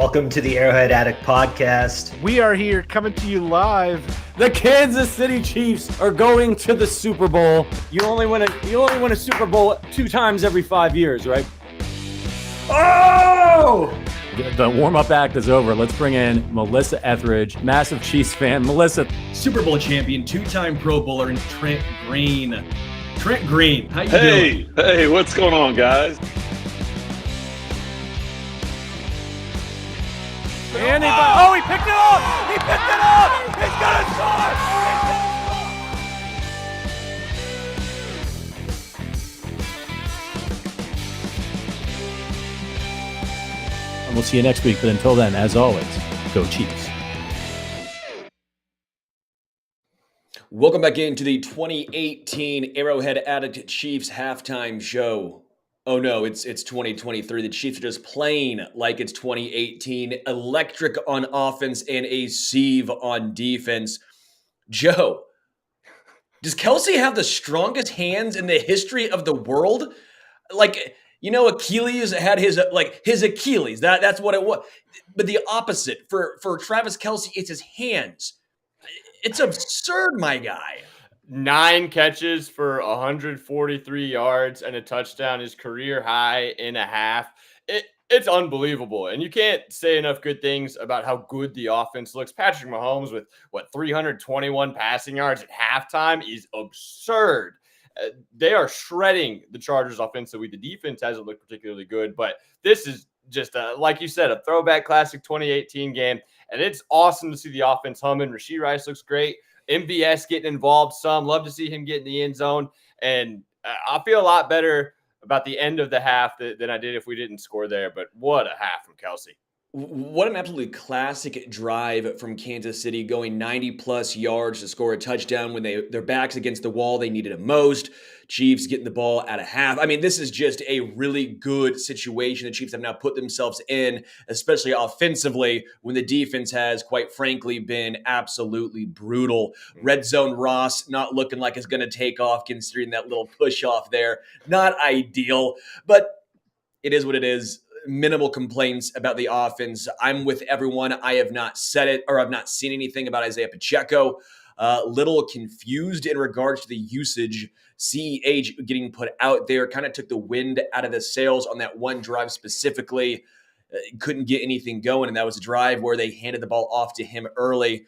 Welcome to the Arrowhead Addict podcast. We are here coming to you live. The Kansas City Chiefs are going to the Super Bowl. You only win a Super Bowl 2 times every 5 years, right? Oh! The warm-up act is over. Let's bring in Melissa Etheridge, massive Chiefs fan. Melissa, Super Bowl champion, 2-time Pro Bowler, and Trent Green. Trent Green, how you doing? Hey, what's going on, guys? And he picked it up! He picked it up! He's gonna score! and we'll see you next week. But until then, as always, go Chiefs. Welcome back into the 2018 Arrowhead Addict Chiefs halftime show. Oh no, it's 2023. The Chiefs are just playing like it's 2018. Electric on offense and a sieve on defense. Joe, does Kelsey have the strongest hands in the history of the world? Like, you know, Achilles had his Achilles. That's what it was. But the opposite for Travis Kelsey, it's his hands. It's absurd, my guy. 9 catches for 143 yards and a touchdown, his career high in a half. It's unbelievable. And you can't say enough good things about how good the offense looks. Patrick Mahomes with, 321 passing yards at halftime is absurd. They are shredding the Chargers offensively. The defense hasn't looked particularly good, but this is just, like you said, a throwback classic 2018 game. And it's awesome to see the offense humming. Rashee Rice looks great. MVS getting involved some. Love to see him get in the end zone. And I feel a lot better about the end of the half than I did if we didn't score there. But what a half from Kelsey. What an absolutely classic drive from Kansas City, going 90-plus yards to score a touchdown when their backs against the wall. They needed it most. Chiefs getting the ball at a half. I mean, this is just a really good situation the Chiefs have now put themselves in, especially offensively, when the defense has, quite frankly, been absolutely brutal. Red zone Ross not looking like it's going to take off, considering that little push off there. Not ideal, but it is what it is. Minimal complaints about the offense. I'm with everyone. I have not said it, or I've not seen anything about Isaiah Pacheco. Little confused in regards to the usage. CEH getting put out there kind of took the wind out of the sails on that one drive specifically. Couldn't get anything going, and that was a drive where they handed the ball off to him early.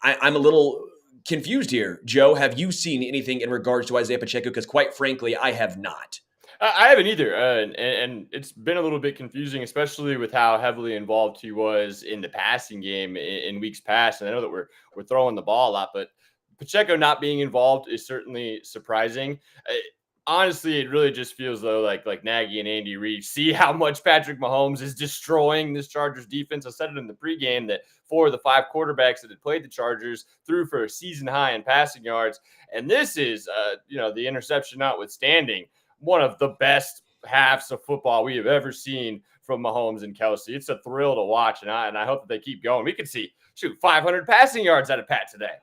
I'm a little confused here. Joe, have you seen anything in regards to Isaiah Pacheco? Because quite frankly, I have not. I haven't either, and it's been a little bit confusing, especially with how heavily involved he was in the passing game in weeks past. And I know that we're throwing the ball a lot, but Pacheco not being involved is certainly surprising. Honestly, it really just feels though like Nagy and Andy Reid see how much Patrick Mahomes is destroying this Chargers defense. I said it in the pregame that 4 of the 5 quarterbacks that had played the Chargers threw for a season high in passing yards, and this is the interception notwithstanding, one of the best halves of football we have ever seen from Mahomes and Kelsey. It's a thrill to watch, and I hope that they keep going. We could see 500 passing yards out of Pat today.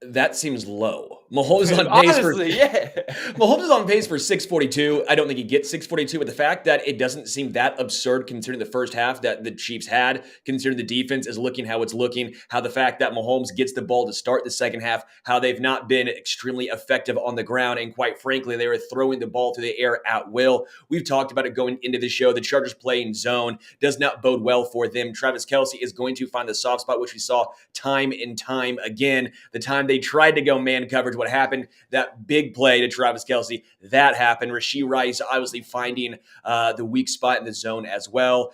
That seems low. Mahomes is on pace Mahomes is on pace for 642. I don't think he gets 642, but the fact that it doesn't seem that absurd considering the first half that the Chiefs had, considering the defense is looking how it's looking, how the fact that Mahomes gets the ball to start the second half, how they've not been extremely effective on the ground, and quite frankly, they were throwing the ball to the air at will. We've talked about it going into the show. The Chargers playing zone does not bode well for them. Travis Kelsey is going to find the soft spot, which we saw time and time again. The time they tried to go man coverage, what happened? That big play to Travis Kelsey, that happened. Rashee Rice obviously finding the weak spot in the zone as well.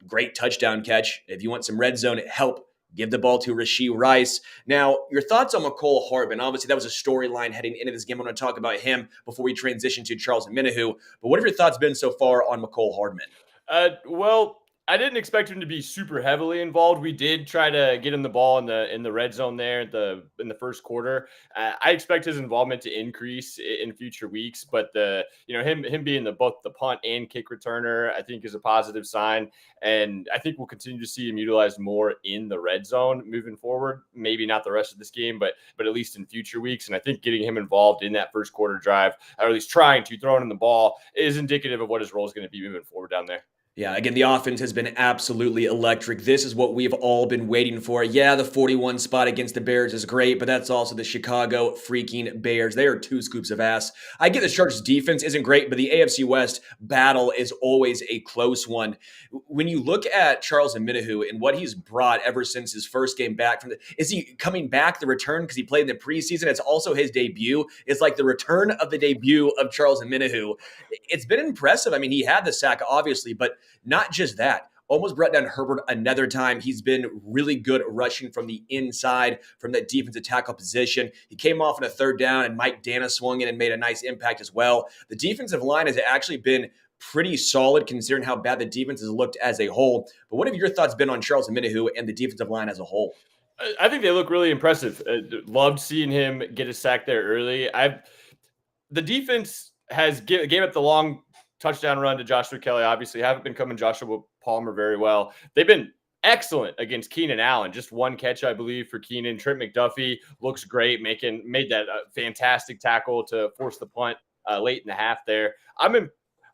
Great touchdown catch. If you want some red zone help, give the ball to Rashee Rice. Now, your thoughts on Mecole Hardman? Obviously, that was a storyline heading into this game. I'm going to talk about him before we transition to Charles Omenihu. But what have your thoughts been so far on Mecole Hardman? Well, I didn't expect him to be super heavily involved. We did try to get him the ball in the red zone there in the first quarter. I expect his involvement to increase in future weeks, but him being both the punt and kick returner, I think is a positive sign. And I think we'll continue to see him utilized more in the red zone moving forward. Maybe not the rest of this game, but at least in future weeks. And I think getting him involved in that first quarter drive, or at least trying to throw in the ball, is indicative of what his role is going to be moving forward down there. Yeah, again, the offense has been absolutely electric. This is what we've all been waiting for. Yeah, the 41 spot against the Bears is great, but that's also the Chicago freaking Bears. They are 2 scoops of ass. I get the Chargers defense isn't great, but the AFC West battle is always a close one. When you look at Charles Omenihu and what he's brought ever since his first game back is he coming back the return because he played in the preseason? It's also his debut. It's like the return of the debut of Charles Omenihu. It's been impressive. I mean, he had the sack, obviously, but not just that. Almost brought down Herbert another time. He's been really good rushing from the inside, from that defensive tackle position. He came off on a 3rd down, and Mike Dana swung in and made a nice impact as well. The defensive line has actually been pretty solid considering how bad the defense has looked as a whole. But what have your thoughts been on Charles Omenihu and the defensive line as a whole? I think they look really impressive. Loved seeing him get a sack there early. The defense has gave up the long touchdown run to Joshua Kelly. Obviously, haven't been coming Joshua Palmer very well. They've been excellent against Keenan Allen. Just 1 catch, I believe, for Keenan. Trent McDuffie looks great, made that fantastic tackle to force the punt late in the half there.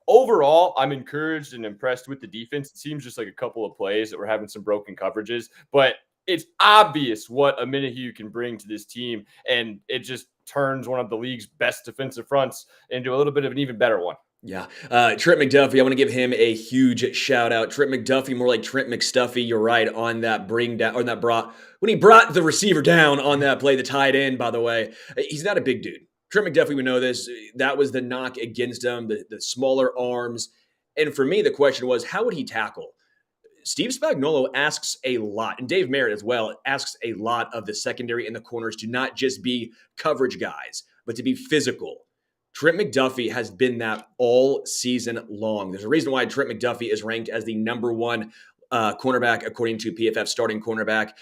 Overall, I'm encouraged and impressed with the defense. It seems just like a couple of plays that we're having some broken coverages, but it's obvious what Omenihu can bring to this team, and it just turns one of the league's best defensive fronts into a little bit of an even better one. Yeah. Trent McDuffie, I want to give him a huge shout out. Trent McDuffie, more like Trent McStuffy. You're right on that when he brought the receiver down on that play, the tight end, by the way. He's not a big dude. Trent McDuffie would know this. That was the knock against him, the smaller arms. And for me, the question was, how would he tackle? Steve Spagnuolo asks a lot, and Dave Merritt as well, asks a lot of the secondary and the corners to not just be coverage guys, but to be physical. Trent McDuffie has been that all season long. There's a reason why Trent McDuffie is ranked as the number 1 cornerback according to PFF starting cornerback.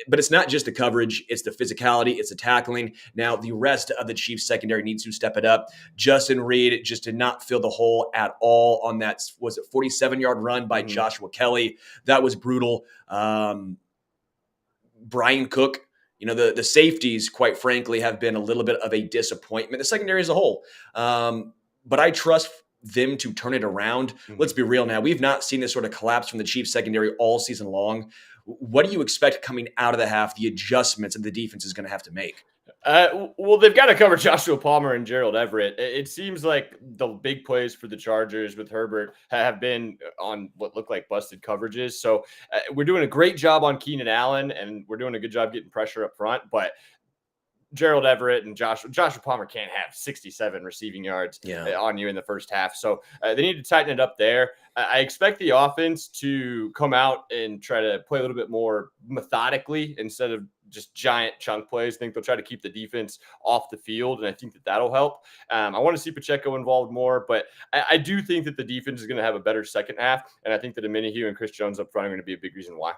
But it's not just the coverage, it's the physicality, it's the tackling. Now, the rest of the Chiefs secondary needs to step it up. Justin Reed just did not fill the hole at all on that, was it 47-yard run by Joshua Kelly? That was brutal. Brian Cook, the safeties, quite frankly, have been a little bit of a disappointment. The secondary as a whole. But I trust them to turn it around. Let's be real now. We've not seen this sort of collapse from the Chiefs secondary all season long. What do you expect coming out of the half, the adjustments that the defense is going to have to make? Well, they've got to cover Joshua Palmer and Gerald Everett. It seems like the big plays for the Chargers with Herbert have been on what look like busted coverages. So we're doing a great job on Keenan Allen, and we're doing a good job getting pressure up front. But Gerald Everett and Joshua Palmer can't have 67 receiving yards on you in the first half. So they need to tighten it up there. I expect the offense to come out and try to play a little bit more methodically instead of just giant chunk plays. I think they'll try to keep the defense off the field, and I think that'll help. I want to see Pacheco involved more, but I do think that the defense is going to have a better second half, and I think that Omenihu and Chris Jones up front are going to be a big reason why.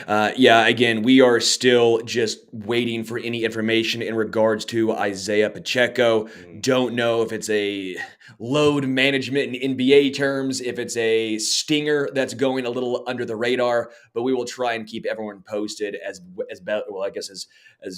Again, we are still just waiting for any information in regards to Isaiah Pacheco. Don't know if it's a load management in NBA terms, if it's a stinger that's going a little under the radar, but we will try and keep everyone posted as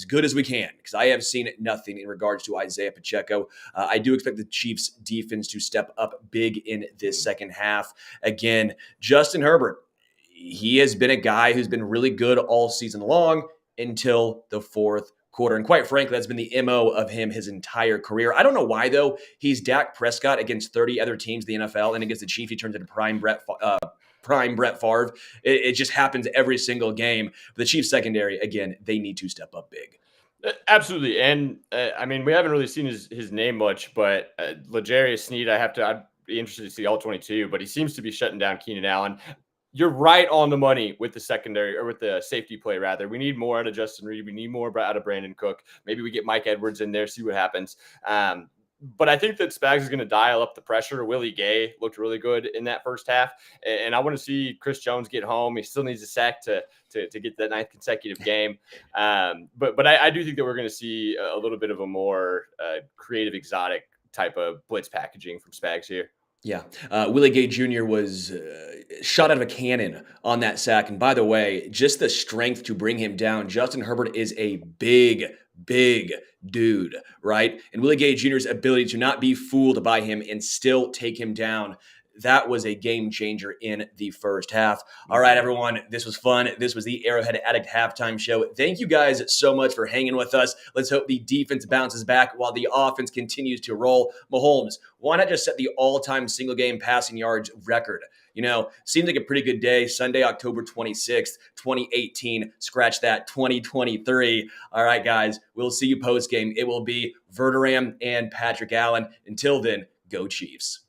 good as we can, because I have seen nothing in regards to Isaiah Pacheco. I do expect the Chiefs defense to step up big in this second half. Again, Justin Herbert, he has been a guy who's been really good all season long until the fourth quarter. And quite frankly, that's been the MO of him his entire career. I don't know why, though. He's Dak Prescott against 30 other teams in the NFL, and against the Chiefs, he turns into prime Brett Favre. It just happens every single game. The Chiefs secondary, again, they need to step up big. Absolutely. And we haven't really seen his name much, but L'Jarius Sneed, I'd be interested to see all 22, but he seems to be shutting down Keenan Allen. You're right on the money with the secondary, or with the safety play, rather. We need more out of Justin Reed. We need more out of Brandon Cook. Maybe we get Mike Edwards in there, see what happens. But I think that Spags is going to dial up the pressure. Willie Gay looked really good in that first half. And I want to see Chris Jones get home. He still needs a sack to get that 9th consecutive game. But I do think that we're going to see a little bit of a more creative, exotic type of blitz packaging from Spags here. Yeah. Willie Gay Jr. was shot out of a cannon on that sack. And by the way, just the strength to bring him down. Justin Herbert is a big dude, right? And Willie Gay Jr.'s ability to not be fooled by him and still take him down. that was a game changer in the first half. All right, everyone, this was fun. This was the Arrowhead Addict halftime show. Thank you guys so much for hanging with us. Let's hope the defense bounces back while the offense continues to roll. Mahomes, why not just set the all-time single-game passing yards record? Seems like a pretty good day. Sunday, October 26th, 2018. Scratch that, 2023. All right, guys, we'll see you post-game. It will be Verderam and Patrick Allen. Until then, go Chiefs.